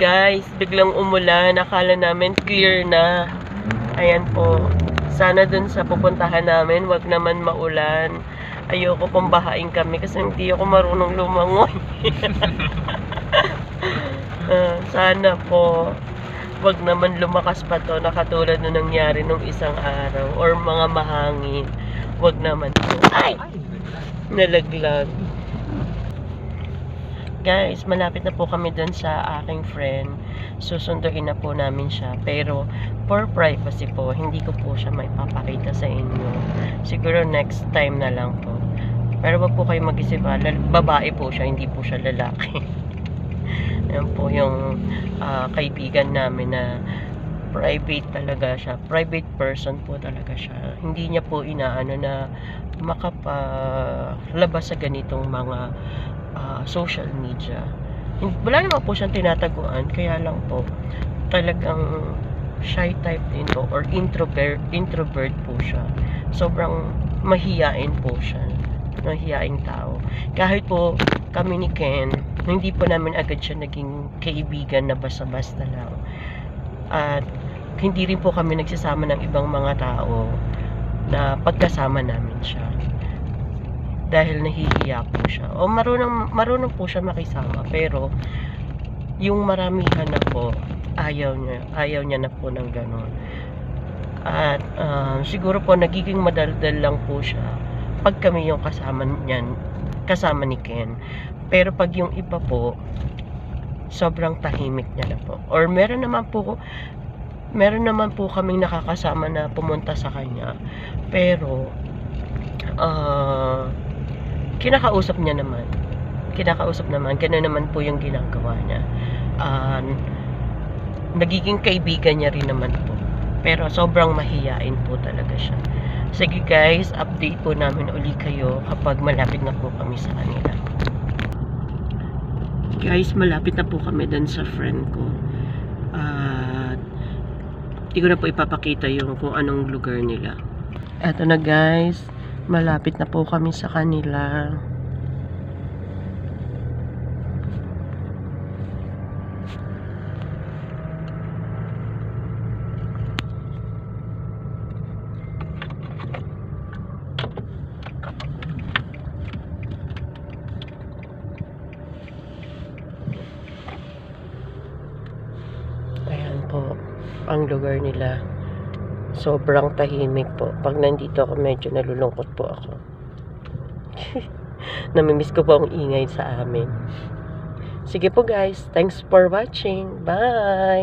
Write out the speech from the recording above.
Guys, biglang umulan. Akala namin clear na. Ayan po. Sana dun sa pupuntahan namin, wag naman maulan. Ayoko pong bahain kami kasi hindi ako marunong lumangoy. Sana po wag naman lumakas pa to na katulad na nangyari nung isang araw or mga mahangin. Wag naman po. Ay! Nalaglag. Guys, malapit na po kami dun sa aking friend. Susunduin na po namin siya. Pero, for privacy po, hindi ko po siya maipapakita sa inyo. Siguro next time na lang po. Pero wag po kayo mag-isip, babae po siya, hindi po siya lalaki. Yan po yung kaibigan namin na private talaga siya. Private person po talaga siya. Hindi niya po inaano na makapalabas sa ganitong mga social media. Wala naman po siyang tinataguan, kaya lang po talagang shy type din po or introvert po siya. Sobrang mahiyain po siya, mahiyaing tao. Kahit po kami ni Ken, hindi po namin agad siya naging kaibigan na basta-basta lang. At hindi rin po kami nagsasama ng ibang mga tao na pagkasama namin siya. Dahil nahihiya po siya. O marunong po siya makisama. Pero, yung maramihan na po, ayaw niya na po ng gano'n. At, siguro po, nagiging madaldal lang po siya pag kami yung kasama ni Ken. Pero pag yung iba po, sobrang tahimik niya na po. Or meron naman po kaming nakakasama na pumunta sa kanya. Pero, kinakausap naman, gano'n naman po yung ginagawa niya. Nagiging kaibigan niya rin naman po, pero sobrang mahiyain po talaga siya. Sige guys, update po namin uli kayo kapag malapit na po kami sa kanila. Guys, malapit na po kami dun sa friend ko. Hindi ko na po ipapakita yung kung anong lugar nila. Eto na guys, malapit na po kami sa kanila. Ayan po ang lugar nila. Sobrang tahimik po. Pag nandito ako, medyo nalulungkot po ako. Namimiss ko po ang ingay sa amin. Sige po guys. Thanks for watching. Bye!